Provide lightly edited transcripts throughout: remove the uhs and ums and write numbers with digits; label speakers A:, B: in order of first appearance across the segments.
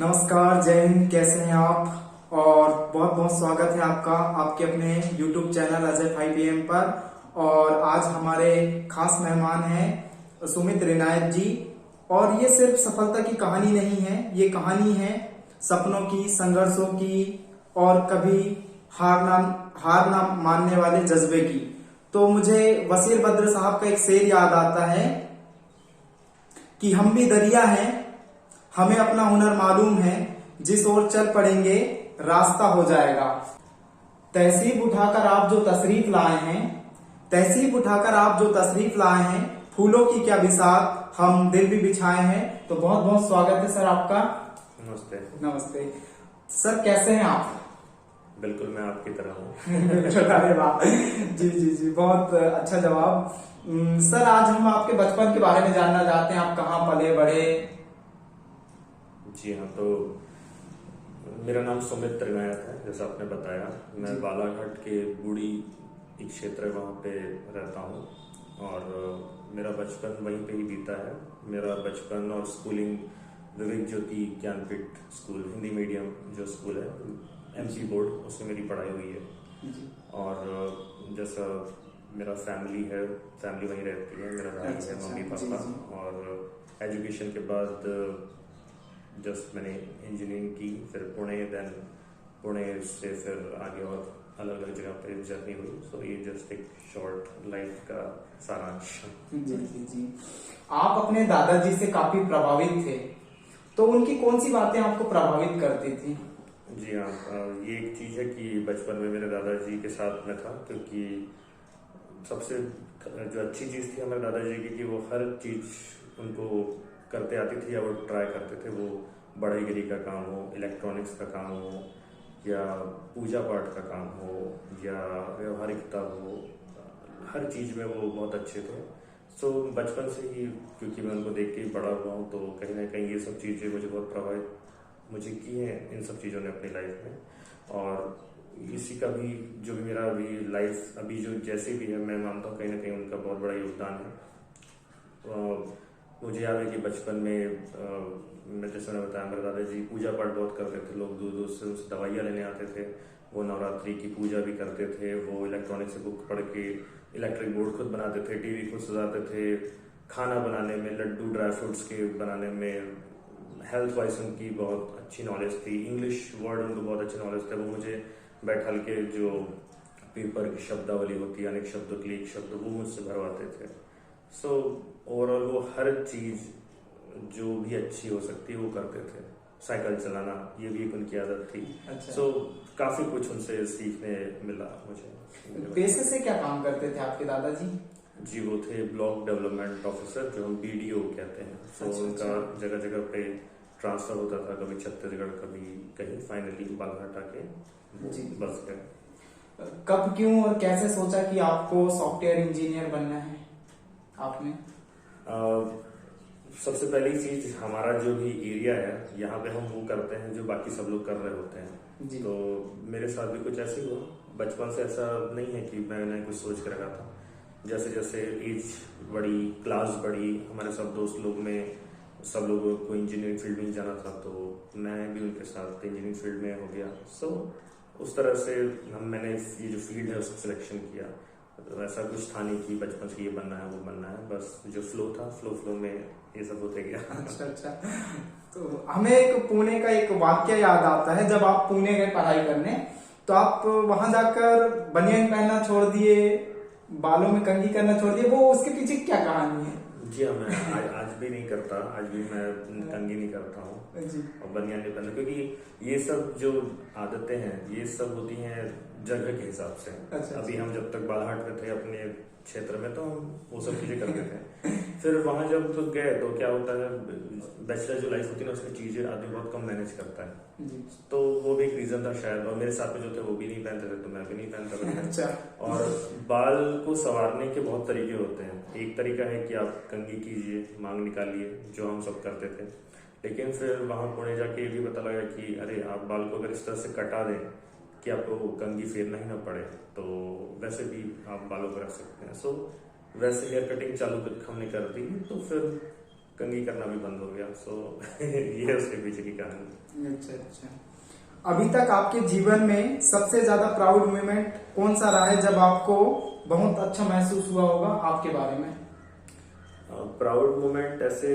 A: नमस्कार, जय हिंद। कैसे हैं आप? और बहुत बहुत स्वागत है आपका आपके अपने YouTube चैनल अजय 5 AM पर। और आज हमारे खास मेहमान हैं सुमित रिनायत जी। और ये सिर्फ सफलता की कहानी नहीं है, ये कहानी है सपनों की, संघर्षों की और कभी हार ना मानने वाले जज्बे की। तो मुझे वसीर बद्र साहब का एक शेर याद आता है कि हम भी दरिया हैं, हमें अपना हुनर मालूम है, जिस ओर चल पड़ेंगे रास्ता हो जाएगा। तहसीब उठाकर आप जो तशरीफ लाए हैं, तहसीब उठाकर आप जो तशरीफ लाए हैं, फूलों की क्या बिसात हम दिल भी बिछाए हैं। तो बहुत बहुत स्वागत है सर आपका।
B: नमस्ते।
A: नमस्ते सर, कैसे हैं आप?
B: बिल्कुल मैं आपकी तरह हूँ।
A: अरे वाह, जी जी जी, बहुत अच्छा जवाब। सर, आज हम आपके बचपन के बारे में जानना चाहते हैं। आप कहाँ पले बड़े?
B: जी हाँ, तो मेरा नाम सुमित रिनायत है, जैसा आपने बताया। मैं बालाघाट के बूढ़ी एक क्षेत्र है, वहाँ पे रहता हूँ और मेरा बचपन वहीं पे ही बीता है। मेरा बचपन और स्कूलिंग विवेक ज्योति ज्ञानपीठ स्कूल, हिंदी मीडियम जो स्कूल है, MC बोर्ड, उसमें मेरी पढ़ाई हुई है। और जैसा मेरा फैमिली वहीं रहती है, मेरा भाई है, मम्मी पापा। और एजुकेशन के बाद जस्ट मैंने इंजीनियरिंग की, फिर पुणे से फिर आगे और अलग अलग जगह पे जर्नी हुई। सो ये जस्ट एक शॉर्ट लाइफ का सारांश।
A: जी जी जी। आप अपने दादाजी से काफी प्रभावित थे, तो उनकी कौन सी बातें आपको प्रभावित करती थी?
B: जी हाँ, ये एक चीज़ है कि बचपन में मेरे दादाजी के साथ में था, क्योंकि सबसे जो अच्छी चीज़ थी हमारे दादाजी की कि वो हर चीज़ उनको करते आती थी या वो ट्राई करते थे। वो बढ़ईगिरी का काम हो, इलेक्ट्रॉनिक्स का काम हो, या पूजा पाठ का काम हो, या व्यवहारिकता हो, हर चीज़ में वो बहुत अच्छे थे। सो बचपन से ही, क्योंकि मैं उनको देख के ही बड़ा हुआ हूँ, तो कहीं ना कहीं ये सब चीज़ें मुझे बहुत प्रभावित मुझे की है इन सब चीज़ों ने अपनी लाइफ में। और इसी का भी जो भी मेरा अभी लाइफ अभी जो जैसे भी है, मैं मानता हूँ कहीं ना कहीं उनका बहुत बड़ा योगदान है। मुझे याद है कि बचपन में मैं जैसे मैंने बताया, मेरे दादाजी पूजा पाठ बहुत करते थे। लोग दूर दूर से उनसे दवाइयाँ लेने आते थे। वो नवरात्रि की पूजा भी करते थे। वो इलेक्ट्रॉनिक से बुक पढ़ के इलेक्ट्रिक बोर्ड खुद बनाते थे, टीवी खुद सजाते थे। खाना बनाने में, लड्डू ड्राई फ्रूट्स के बनाने में, हेल्थ वाइज उनकी बहुत अच्छी नॉलेज थी। इंग्लिश वर्ड उनको बहुत अच्छी नॉलेज थे। वो मुझे बैठल के जो पेपर की शब्दावली होती है, अनेक शब्दों के लिए एक शब्द, वो मुझसे भरवाते थे। सो ओवरऑल वो हर चीज़ जो भी अच्छी हो सकती है वो करते थे। साइकिल चलाना, ये भी एक उनकी आदत थी।
A: अच्छा।
B: सो काफ़ी कुछ उनसे सीखने मिला मुझे।
A: पेशे से क्या काम करते थे आपके दादाजी?
B: जी, वो थे ब्लॉक डेवलपमेंट ऑफिसर, जो हम BDO कहते हैं। सो उनका जगह जगह पे ट्रांसफर होता था, कभी छत्तीसगढ़, कभी कहीं, फाइनली बालाघाट आके बस गए।
A: कब, क्यों और कैसे सोचा कि आपको सॉफ्टवेयर इंजीनियर बनना है आपने?
B: सबसे पहली चीज, हमारा जो भी एरिया है यहाँ पे हम वो करते हैं जो बाकी सब लोग कर रहे होते हैं। तो मेरे साथ भी कुछ ऐसे हुआ। बचपन से ऐसा नहीं है कि मैंने कुछ सोच कर रखा था। जैसे जैसे एज बढ़ी, क्लास बढ़ी, हमारे सब दोस्त लोग में सब लोगों को इंजीनियरिंग फील्ड में जाना था, तो मैं भी उनके साथ इंजीनियरिंग फील्ड में हो गया। सो उस तरह से मैंने ये जो फील्ड है उसका सिलेक्शन किया। तो ऐसा कुछ था नहीं कि बचपन से ये बनना है वो बनना है, बस जो फ्लो था, फ्लो में ये सब होते गया।
A: अच्छा अच्छा। तो हमें एक पुणे का एक वाक्य याद आता है। जब आप पुणे गए पढ़ाई करने, तो आप वहां जाकर बनियान पहनना छोड़ दिए, बालों में कंघी करना छोड़ दिए। वो उसके पीछे क्या कहानी है?
B: जी हाँ, मैं आज भी नहीं करता, आज भी मैं कंघी नहीं करता हूँ और बनियान नहीं पहनता, क्योंकि ये सब जो आदतें हैं ये सब होती हैं जगह के हिसाब से।
A: अच्छा,
B: अभी हम जब तक बालाघाट में थे अपने क्षेत्र में, तो हम वो सब चीजें करते थे। फिर वहां जब तो गए तो क्या होता है, बैचलर जो लाइफ होती है ना, उसमें चीजें आदमी बहुत कम मैनेज करता है। तो वो भी एक रीजन था शायद। और मेरे साथ में जो थे वो भी नहीं पहनते थे, तो मैं भी नहीं पहनता था।
A: अच्छा।
B: और बाल को संवारने के बहुत तरीके होते हैं। एक तरीका है कि आप कंघी कीजिए, मांग निकालिए, जो हम सब करते थे। लेकिन फिर वहां पुणे जाके ये भी पता लगा कि अरे, आप बाल को अगर इस तरह से कटा दें कि आपको कंघी फेरना ही ना पड़े, तो वैसे भी आप बालों को रख सकते हैं। सो वैसे हेयर कटिंग चालू हमने कर दी, तो फिर कंघी करना भी बंद हो गया। सो ये है उसके पीछे की कहानी।
A: अच्छा अच्छा। अभी तक आपके जीवन में सबसे ज्यादा प्राउड मोमेंट कौन सा रहा है, जब आपको बहुत अच्छा महसूस हुआ होगा आपके बारे में?
B: प्राउड मोमेंट ऐसे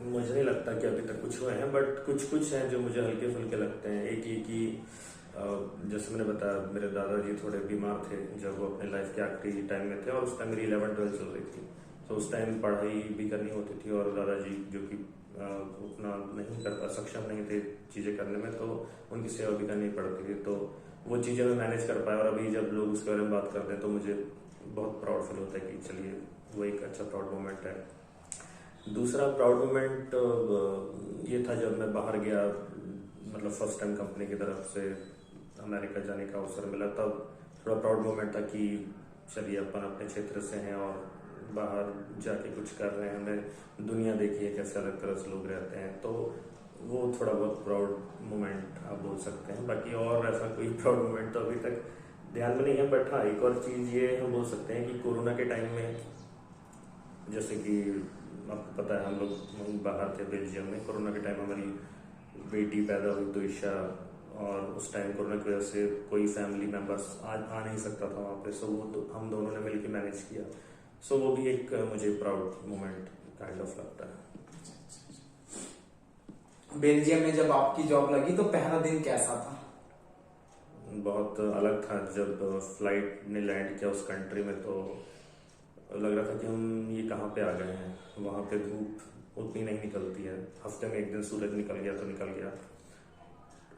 B: मुझे नहीं लगता कि अभी तक कुछ हुए हैं, बट कुछ कुछ हैं जो मुझे हल्के फुल्के लगते हैं। एक ये कि जैसे मैंने बताया, मेरे दादाजी थोड़े बीमार थे जब वो अपने लाइफ के आखिरी टाइम में थे, और उस टाइम मेरी 11-12 चल रही थी। तो उस टाइम पढ़ाई भी करनी होती थी, और दादाजी जो कि उतना नहीं कर पा सक्षम नहीं थे चीज़ें करने में, तो उनकी सेवा भी करनी पड़ती थी। तो वो चीज़ें मैं मैनेज कर पाया, और अभी जब लोग उसके बारे में बात करते हैं तो मुझे बहुत प्राउड फील होता है कि चलिए वो एक अच्छा प्राउड मोमेंट है। दूसरा प्राउड मोमेंट ये था जब मैं बाहर गया, मतलब फर्स्ट टाइम कंपनी की तरफ से अमेरिका जाने का अवसर मिला, तब थोड़ा प्राउड मोमेंट था कि चलिए अपन अपने क्षेत्र से हैं और बाहर जाके कुछ कर रहे हैं, हमने दुनिया देखी है कैसे अलग तरह से लोग रहते हैं। तो वो थोड़ा बहुत प्राउड मोमेंट आप बोल सकते हैं। बाकी और ऐसा कोई प्राउड मोमेंट तो अभी तक ध्यान में नहीं है। बट हाँ, एक और चीज़ ये हम बोल सकते हैं कि कोरोना के टाइम में, जैसे कि आपको पता है हम लोग बाहर थे बेल्जियम में, कोरोना के टाइम हमारी बेटी पैदा हुई दुईशा, और उस टाइम कोरोना की वजह से कोई फैमिली मेम्बर्स आ नहीं सकता था वहाँ पे। सो वो हम दोनों ने मिलकर मैनेज किया। सो वो भी एक मुझे प्राउड मोमेंट काइंड ऑफ लगता है।
A: बेल्जियम में जब आपकी जॉब लगी तो पहला दिन कैसा था?
B: बहुत अलग था। जब फ्लाइट ने लैंड किया उस कंट्री में तो लग रहा था कि हम ये कहाँ पे आ गए हैं। वहाँ पे धूप उतनी नहीं निकलती है, हफ्ते में एक दिन सूरज निकल गया तो निकल गया।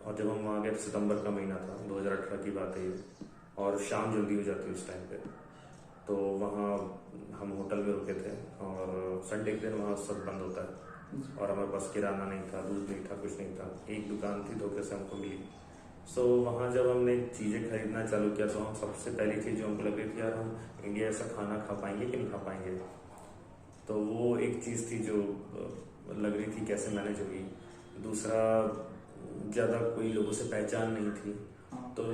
B: और जब हम वहाँ गए, सितंबर का महीना था, 2018 की बात है ये, और शाम जल्दी हो जाती है उस टाइम पे। तो वहाँ हम होटल में रुके थे, और संडे के दिन वहाँ सब बंद होता है, और हमारे पास किराना नहीं था, दूध नहीं था, कुछ नहीं था। एक दुकान थी धोखे से हमको मिली। सो वहाँ जब हमने चीज़ें खरीदना चालू किया तो हम सबसे पहली चीज़ जो हमको लग रही थी, यार हम इंडिया ऐसा खाना खा पाएंगे कि नहीं खा पाएंगे। तो वो एक चीज़ थी जो लग रही थी कैसे मैनेज होगी। दूसरा, ज़्यादा कोई लोगों से पहचान नहीं थी, तो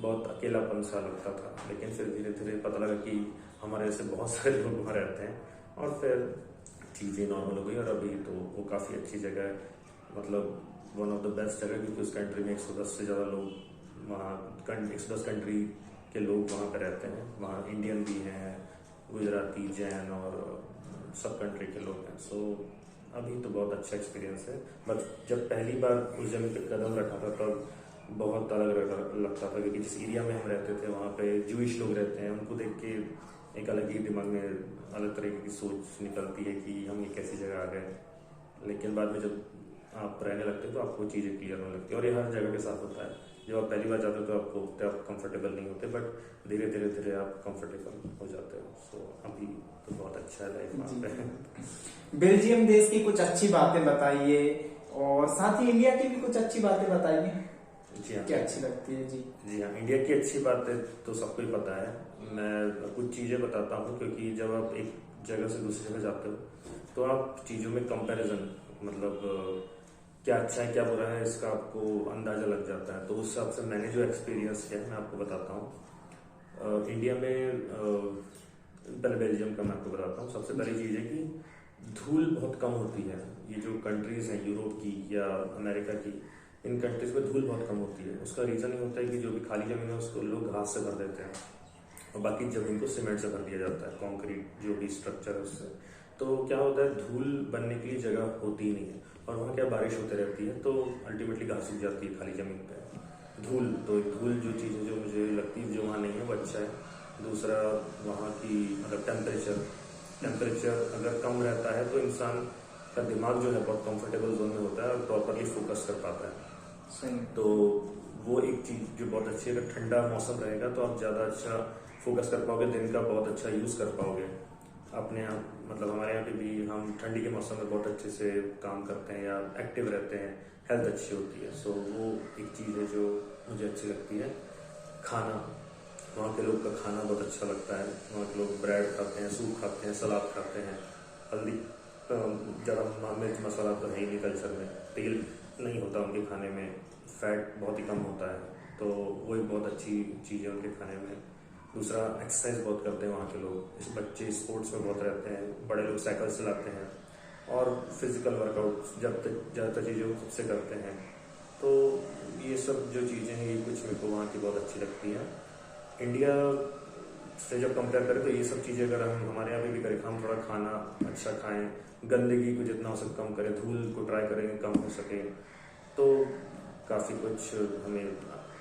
B: बहुत अकेलापन सा लगता था। लेकिन फिर धीरे धीरे पता लगा कि हमारे ऐसे बहुत सारे लोग वहाँ रहते हैं, और फिर चीज़ें नॉर्मल हो गई। और अभी तो वो काफ़ी अच्छी जगह है, मतलब वन ऑफ द बेस्ट जगह, क्योंकि उस कंट्री में 110 से ज़्यादा लोग वहाँ 110 कंट्री के लोग वहाँ पर रहते हैं। वहाँ इंडियन भी हैं, गुजराती, जैन और सब कंट्री के लोग हैं। सो अभी तो बहुत अच्छा एक्सपीरियंस है। बट जब पहली बार उस जगह पे कदम रखा था तब बहुत अलग लगता था, क्योंकि जिस एरिया में हम रहते थे वहाँ पे जूइश लोग रहते हैं। उनको देख के एक अलग ही दिमाग में अलग तरीके की सोच निकलती है कि हम ये कैसी जगह आ गए। लेकिन बाद में जब आप रहने लगते हो तो आपको चीज़ें क्लियर होने लगती है, और ये हर जगह के साथ होता है। जब आप पहली बार जाते हो तो आपको उतने आप कंफर्टेबल नहीं होते, बट धीरे धीरे धीरे आप कंफर्टेबल हो जाते हो। सो अभी तो बहुत अच्छा है लाइफ वहाँ पे।
A: बेल्जियम देश की कुछ अच्छी बातें बताइए, और साथ ही इंडिया की भी कुछ अच्छी बातें बताइए।
B: जी हाँ,
A: क्या अच्छी लगती है? जी
B: जी हाँ, इंडिया की अच्छी बातें तो सबको ही पता है। मैं कुछ चीज़ें बताता हूँ, क्योंकि जब आप एक जगह से दूसरी जगह जाते हो तो आप चीज़ों में कंपैरिजन, मतलब क्या अच्छा है क्या बुरा है, इसका आपको अंदाजा लग जाता है। तो उस हिसाब से मैंने जो एक्सपीरियंस किया मैं आपको बताता हूँ। इंडिया में पहले बेल्जियम का मैं आपको बताता हूँ। सबसे पहली चीज़ है कि धूल बहुत कम होती है। ये जो कंट्रीज हैं यूरोप की या अमेरिका की, इन कंट्रीज में धूल बहुत कम होती है। उसका रीज़न ये होता है कि जो भी खाली ज़मीन है उसको लोग घास से भर देते हैं, और बाकी ज़मीन को सीमेंट से भर दिया जाता है, कंक्रीट जो भी स्ट्रक्चर है उससे। तो क्या होता है, धूल बनने के लिए जगह होती ही नहीं है, और वहाँ क्या बारिश होती रहती है, तो अल्टीमेटली घास उग जाती है खाली ज़मीन पे। धूल जो चीज़ है जो मुझे लगती है जो वहाँ नहीं है वो अच्छा है। दूसरा, वहाँ की मतलब टेम्परेचर अगर कम रहता है तो इंसान का दिमाग जो है बहुत कंफर्टेबल जोन में होता है और प्रॉपरली फोकस कर पाता है।
A: सही।
B: तो वो एक चीज़ जो बहुत अच्छी है। अगर ठंडा मौसम रहेगा तो आप ज़्यादा अच्छा फोकस कर पाओगे, दिन का बहुत अच्छा यूज़ कर पाओगे अपने आप। मतलब हमारे यहाँ पे भी हम ठंडी के मौसम में बहुत अच्छे से काम करते हैं या एक्टिव रहते हैं, हेल्थ अच्छी होती है। सो वो एक चीज़ है जो मुझे अच्छी लगती है। खाना, वहाँ के लोग का खाना बहुत अच्छा लगता है। वहाँ के लोग ब्रेड खाते हैं, सूप खाते हैं, सलाद खाते हैं। हल्दी, ज़्यादा मिर्च मसाला तो है ही नहीं कल्चर में, तेल नहीं होता उनके खाने में, फैट बहुत ही कम होता है। तो वो एक बहुत अच्छी चीज़ है उनके खाने में। दूसरा, एक्सरसाइज बहुत करते हैं वहाँ के लोग। इस बच्चे स्पोर्ट्स में बहुत रहते हैं, बड़े लोग साइकिल चलाते हैं, और फिजिकल वर्कआउट जब तक ज़्यादातर चीज़ें वो खुद से करते हैं। तो ये सब जो चीज़ें हैं ये कुछ मेरे को वहाँ की बहुत अच्छी लगती हैं। इंडिया से जब कंपेयर करें तो ये सब चीज़ें अगर हम हमारे यहाँ पे भी करें, हम थोड़ा खाना अच्छा खाएं, गंदगी को जितना हो सके कम करें, धूल को ट्राई करेंगे कम हो सके, तो काफ़ी कुछ हमें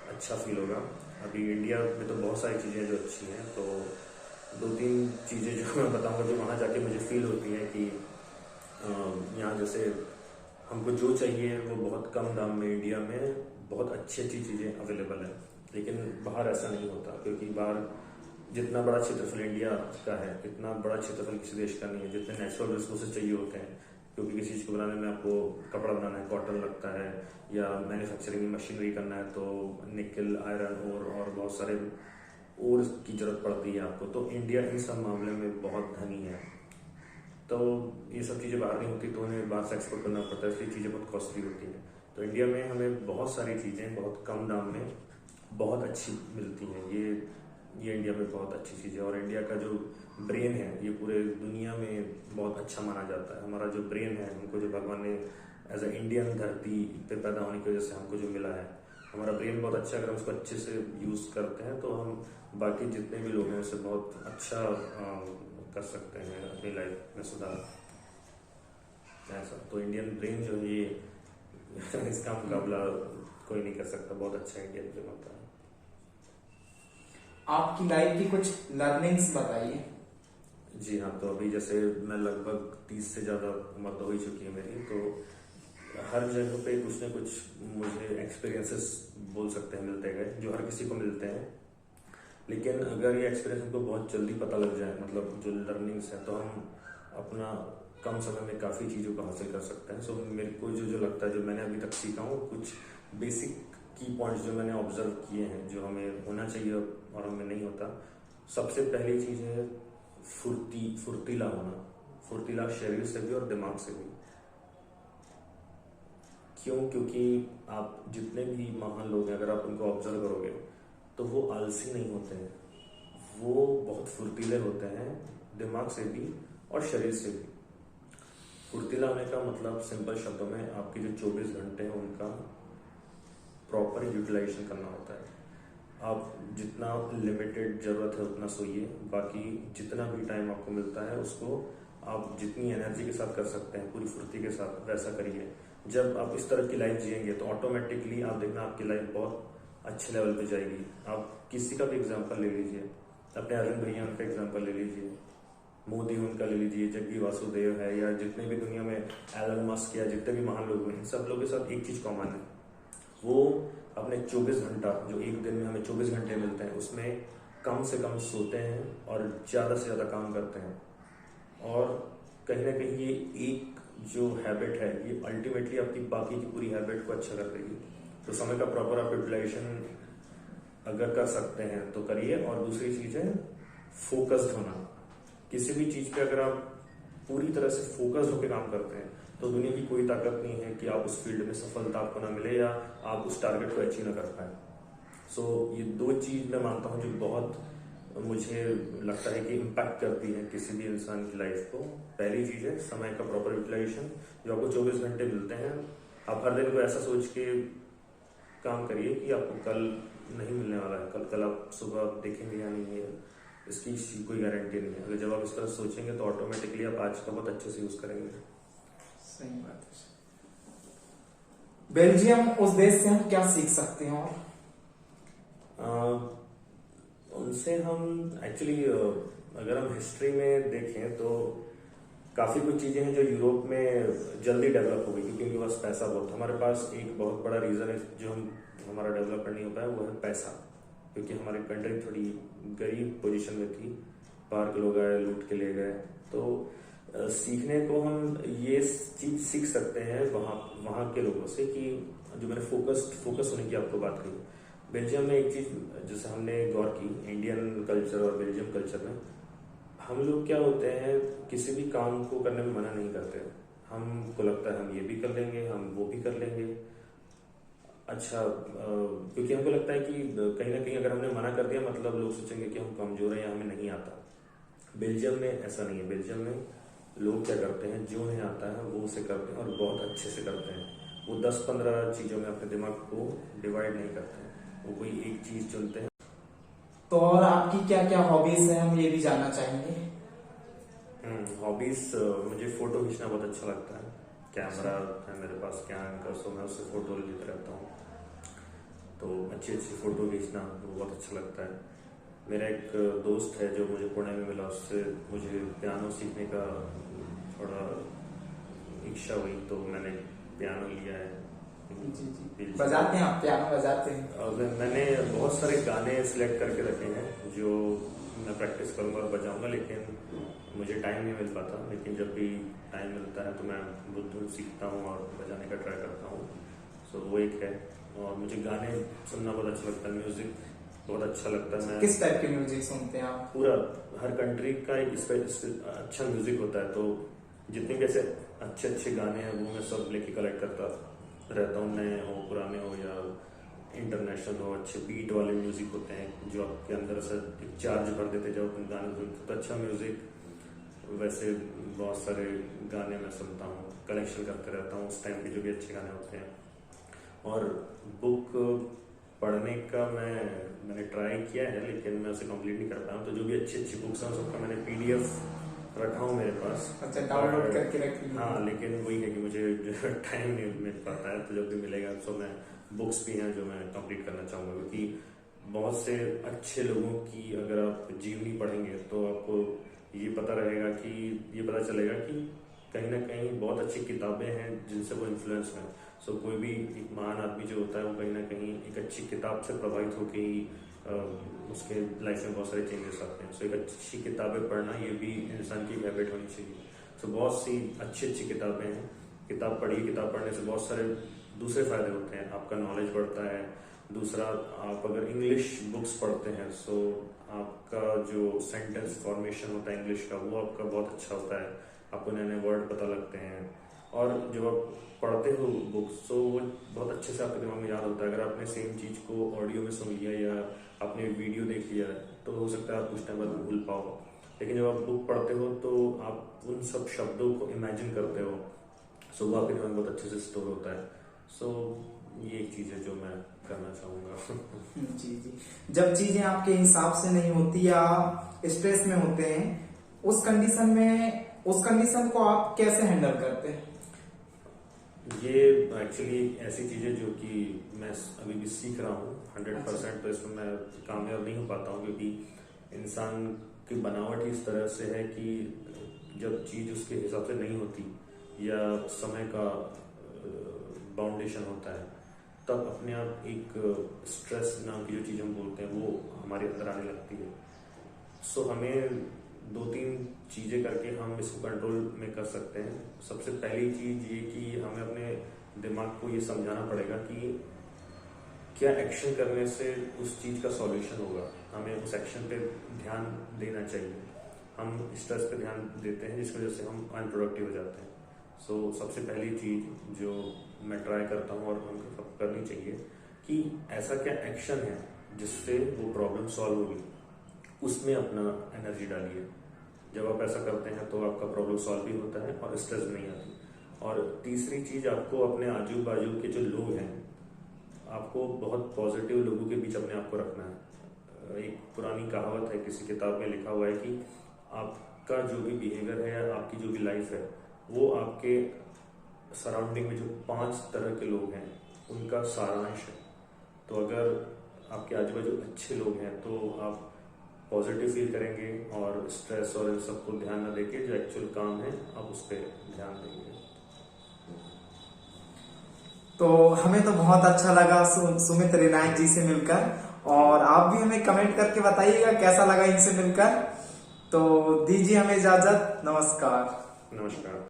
B: अच्छा फील होगा। अभी इंडिया में तो बहुत सारी चीज़ें जो अच्छी हैं, तो 2-3 चीज़ें जो मैं बताऊंगा जो वहाँ जाके मुझे फील होती है कि यहाँ जैसे हमको जो चाहिए वो बहुत कम दाम में इंडिया में बहुत अच्छी अच्छी चीज़ें अवेलेबल है। लेकिन बाहर ऐसा नहीं होता, क्योंकि बाहर जितना बड़ा क्षेत्रफल इंडिया का है इतना बड़ा क्षेत्रफल किसी देश का नहीं है। जितने नेचुरल रिसोर्सेज चाहिए होते हैं, क्योंकि किसी चीज़ को बनाने में आपको कपड़ा बनाना है कॉटन लगता है, या मैन्युफैक्चरिंग मशीनरी करना है तो निकल, आयरन और बहुत सारे और की जरूरत पड़ती है आपको। तो इंडिया इन सब मामले में बहुत धनी है। तो ये सब चीज़ें बाहर नहीं होती, तो उन्हें बाहर से एक्सपोर्ट करना पड़ता है, इसलिए चीज़ें बहुत कॉस्टली होती हैं। तो इंडिया में हमें बहुत सारी चीज़ें बहुत कम दाम में बहुत अच्छी मिलती हैं। ये इंडिया में बहुत अच्छी चीज़ है। और इंडिया का जो ब्रेन है ये पूरे दुनिया में बहुत अच्छा माना जाता है। हमारा जो ब्रेन है, हमको जो भगवान ने एज ए इंडियन धरती पे पैदा होने की वजह से हमको जो मिला है, हमारा ब्रेन बहुत अच्छा है। अगर हम उसको अच्छे से यूज़ करते हैं तो हम बाकी जितने भी लोग हैं उससे बहुत अच्छा कर सकते हैं अपनी लाइफ में सुधार। ऐसा तो इंडियन ब्रेन जो है ये इसका मुकाबला कोई नहीं कर सकता, बहुत अच्छा इंडियन ब्रेन होता है।
A: आपकी लाइफ की कुछ लर्निंग्स बताइए।
B: जी हाँ, तो अभी जैसे मैं लगभग 30 से ज़्यादा उम्र तो हो ही चुकी है मेरी, तो हर जगह पे कुछ ना कुछ मुझे एक्सपीरियंसेस बोल सकते हैं मिलते गए, जो हर किसी को मिलते हैं। लेकिन अगर ये एक्सपीरियंस हमको बहुत जल्दी पता लग जाए, मतलब जो लर्निंग्स है, तो हम अपना कम समय में काफ़ी चीज़ों को हासिल कर सकते हैं। सो मेरे को जो लगता है, जो मैंने अभी तक सीखा हूँ, कुछ बेसिक की पॉइंट्स जो मैंने ऑब्जर्व किए हैं, जो हमें होना चाहिए और हमें नहीं होता। सबसे पहली चीज़ है फुर्तीला होना, फुर्तीला शरीर से भी और दिमाग से भी। क्यों? क्योंकि आप जितने भी महान लोग हैं, अगर आप उनको ऑब्जर्व करोगे तो वो आलसी नहीं होते हैं, वो बहुत फुर्तीले होते हैं, दिमाग से भी और शरीर से भी। फुर्तीला होने का मतलब सिंपल शब्दों में आपके जो 24 घंटे हैं उनका प्रॉपर यूटिलाइजेशन करना होता है। आप जितना लिमिटेड ज़रूरत है उतना सोइए, बाकी जितना भी टाइम आपको मिलता है उसको आप जितनी एनर्जी के साथ कर सकते हैं, पूरी फुर्ती के साथ, वैसा करिए। जब आप इस तरह की लाइफ जिएंगे तो ऑटोमेटिकली आप देखना आपकी लाइफ बहुत अच्छे लेवल पे जाएगी। आप किसी का भी एग्जांपल ले लीजिए, अपने अरविंद भैया उनका एग्जांपल ले लीजिए, मोदी उनका ले लीजिए, जग्गी वासुदेव है, या जितने भी दुनिया में एलन मस्क या जितने भी महान लोग हैं, सब लोगों के साथ एक चीज़ कॉमन है, वो अपने 24 घंटा, जो एक दिन में हमें 24 घंटे मिलते हैं, उसमें कम से कम सोते हैं और ज़्यादा से ज़्यादा काम करते हैं। और कहीं ना कहीं ये एक जो हैबिट है ये अल्टीमेटली आपकी बाकी की पूरी हैबिट को अच्छा कर देगी। तो समय का प्रॉपर आप यूटिलाइजेशन अगर कर सकते हैं तो करिए। और दूसरी चीज़ है फोकस्ड होना। किसी भी चीज़ पे अगर आप पूरी तरह से फोकस्ड होकर काम करते हैं तो दुनिया की कोई ताकत नहीं है कि आप उस फील्ड में सफलता आपको ना मिले या आप उस टारगेट को अचीव ना कर पाए। सो ये 2 चीज़ मैं मानता हूँ जो बहुत मुझे लगता है कि इम्पैक्ट करती है किसी भी इंसान की लाइफ को। पहली चीज़ है समय का प्रॉपर यूटिलाइजेशन। जो आपको 24 घंटे मिलते हैं, आप हर दिन को ऐसा सोच के काम करिए कि आपको कल नहीं मिलने वाला है, कल आप सुबह देखेंगे या नहीं है, इसकी कोई गारंटी नहीं है। अगर जब आप इस तरह सोचेंगे तो ऑटोमेटिकली आप आज का बहुत अच्छे से यूज करेंगे।
A: सही बात है। बेल्जियम उस देश से हम क्या सीख सकते हैं? और
B: उनसे हम एक्चुअली अगर हम हिस्ट्री में देखें तो काफ़ी कुछ चीज़ें हैं जो यूरोप में जल्दी डेवलप हो गई, क्योंकि उनके पास पैसा बहुत। हमारे पास एक बहुत बड़ा रीज़न है जो हमारा डेवलपमेंट नहीं हो पाया, वो है पैसा। क्योंकि हमारी कंट्री थोड़ी गरीब पोजीशन में थी, बाहर के लोग आए लूट के ले गए। तो सीखने को हम ये चीज़ सीख सकते हैं वहाँ के लोगों से, कि जो मैंने फोकस होने की आपको बात कही। बेल्जियम में एक चीज़ जैसे हमने गौर की, इंडियन कल्चर और बेल्जियम कल्चर में हम लोग क्या होते हैं, किसी भी काम को करने में मना नहीं करते। हमको लगता है हम ये भी कर लेंगे, हम वो भी कर लेंगे। अच्छा, क्योंकि हमको लगता है कि कहीं ना कहीं अगर हमने मना कर दिया मतलब लोग सोचेंगे कि हम कमजोर हैं या हमें नहीं आता। बेल्जियम में ऐसा नहीं है। बेल्जियम में लोग क्या करते हैं, जो उन्हें आता है वो उसे करते हैं और बहुत अच्छे से करते हैं। वो 10-15 चीज़ों में अपने दिमाग को डिवाइड नहीं करते हैं, वो कोई एक चीज़ चुनते हैं।
A: तो और आपकी क्या क्या हॉबीज है, हम ये भी जानना चाहेंगे।
B: हॉबीज, मुझे फोटो खींचना बहुत अच्छा लगता है। कैमरा है मेरे पास कैन का, सो मैं उससे फोटो लेते रहता हूँ। तो अच्छी अच्छी फोटो खींचना वो बहुत अच्छा लगता है। मेरा एक दोस्त है जो मुझे पुणे में मिला, उससे मुझे पियानो सीखने का थोड़ा इच्छा हुई, तो मैंने पियानो लिया है।
A: जी बजाते हैं आप, पियानो बजाते हैं?
B: और मैंने बहुत सारे गाने सिलेक्ट करके रखे हैं जो मैं प्रैक्टिस करूंगा और बजाऊंगा, लेकिन मुझे टाइम नहीं मिल पाता। लेकिन जब भी टाइम मिलता है तो मैं वो धुन सीखता हूँ और बजाने का ट्राई करता हूँ। सो वो एक है। और मुझे गाने सुनना बहुत अच्छा लगता है, म्यूजिक बहुत अच्छा लगता है। मैं
A: किस टाइप के म्यूजिक सुनते हैं आप?
B: पूरा हर कंट्री का एक अच्छा म्यूजिक होता है, तो जितने भी ऐसे अच्छे अच्छे गाने हैं वो मैं सब लेके कलेक्ट करता रहता हूँ। नए हो, पुराने हो या इंटरनेशनल हो, अच्छे बीट वाले म्यूजिक होते हैं जो आपके अंदर से एक चार्ज भर देते जब अपन गाने सुनते। तो अच्छा म्यूजिक, वैसे बहुत सारे गाने मैं सुनता हूँ, कलेक्शन करते रहता हूँ उस टाइम के जो भी अच्छे गाने होते हैं। और बुक पढ़ने का मैंने ट्राई किया है, लेकिन मैं उसे कंप्लीट नहीं कर पाया हूँ। तो जो भी अच्छी अच्छी बुक्स हैं सबका मैंने PDF रखा हूँ मेरे पास।
A: अच्छा, डाउनलोड करके रखी?
B: हाँ, लेकिन वही है कि मुझे टाइम नहीं मिल पाता है। तो जब भी मिलेगा तो मैं बुक्स भी हैं जो मैं कंप्लीट करना चाहूँगा, क्योंकि बहुत से अच्छे लोगों की अगर आप जीवनी पढ़ेंगे तो आपको ये पता रहेगा कि ये पता चलेगा कि कहीं ना कहीं बहुत अच्छी किताबें हैं जिनसे वो इन्फ्लुएंस हैं। सो कोई भी एक महान आदमी जो होता है वो कहीं ना कहीं एक अच्छी किताब से प्रभावित होकर ही उसके लाइफ में बहुत सारे चेंजेस आते हैं। सो एक अच्छी किताबें पढ़ना ये भी इंसान की हैबिट होनी चाहिए। सो बहुत सी अच्छी अच्छी किताबें हैं, किताब पढ़िए। किताब पढ़ने से बहुत सारे दूसरे फायदे होते हैं, आपका नॉलेज बढ़ता है। दूसरा, आप अगर इंग्लिश बुक्स पढ़ते हैं सो आपका जो सेंटेंस फॉर्मेशन होता है इंग्लिश का वो आपका बहुत अच्छा होता है, आपको नए नए वर्ड पता लगते हैं। और जब आप पढ़ते हो बुक्स तो वो बहुत अच्छे से आपके दिमाग में याद होता है। अगर आपने सेम चीज को ऑडियो में सुन लिया या आपने वीडियो देख लिया तो हो सकता है आप कुछ टाइम बाद भूल पाओ, लेकिन जब आप बुक पढ़ते हो तो आप उन सब शब्दों को इमेजिन करते हो, सो वो आपके दिमाग में बहुत अच्छे से स्टोर होता है। सो ये एक चीज है जो मैं करना चाहूंगा।
A: जी। जब चीजें आपके हिसाब से नहीं होती या स्ट्रेस में होते हैं, उस कंडीशन को आप कैसे हैंडल करते हैं?
B: ये एक्चुअली ऐसी चीजें जो कि मैं अभी भी सीख रहा हूँ। 100% तो इसमें मैं कामयाब नहीं हो पाता हूँ, क्योंकि इंसान की बनावट ही इस तरह से है कि जब चीज उसके हिसाब से नहीं होती या समय का बाउंडेशन होता है तब अपने आप एक स्ट्रेस नाम की जो चीज हम बोलते हैं वो हमारे अंदर आने लगती है। सो हमें 2-3 चीजें करके हम इसको कंट्रोल में कर सकते हैं। सबसे पहली चीज ये कि हमें अपने दिमाग को ये समझाना पड़ेगा कि क्या एक्शन करने से उस चीज का सॉल्यूशन होगा, हमें उस एक्शन पे ध्यान देना चाहिए। हम स्ट्रेस पे ध्यान देते हैं जिसकी वजह से हम अनप्रोडक्टिव हो जाते हैं। सो सबसे पहली चीज जो मैं ट्राई करता हूँ और हमको करनी चाहिए कि ऐसा क्या एक्शन है जिससे वो प्रॉब्लम सॉल्व होगी, उसमें अपना एनर्जी डालिए। जब आप ऐसा करते हैं तो आपका प्रॉब्लम सॉल्व भी होता है और स्ट्रेस नहीं आती। और तीसरी चीज, आपको अपने आजू बाजू के जो लोग हैं आपको बहुत पॉजिटिव लोगों के बीच अपने आप को रखना है। एक पुरानी कहावत है, किसी किताब में लिखा हुआ है कि आपका जो भी बिहेवियर है या आपकी जो भी लाइफ है वो आपके सराउंडिंग में जो 5 तरह के लोग हैं उनका सारांश है। तो अगर आपके आजू बाजू अच्छे लोग हैं तो आप पॉजिटिव फील करेंगे और स्ट्रेस और इन सबको ध्यान न देके जो एक्चुअल काम है आप उस पर ध्यान देंगे।
A: तो हमें तो बहुत अच्छा लगा सुमित रेनायत जी से मिलकर, और आप भी हमें कमेंट करके बताइएगा कैसा लगा इनसे मिलकर। तो दीजिए हमें इजाजत। नमस्कार।
B: नमस्कार।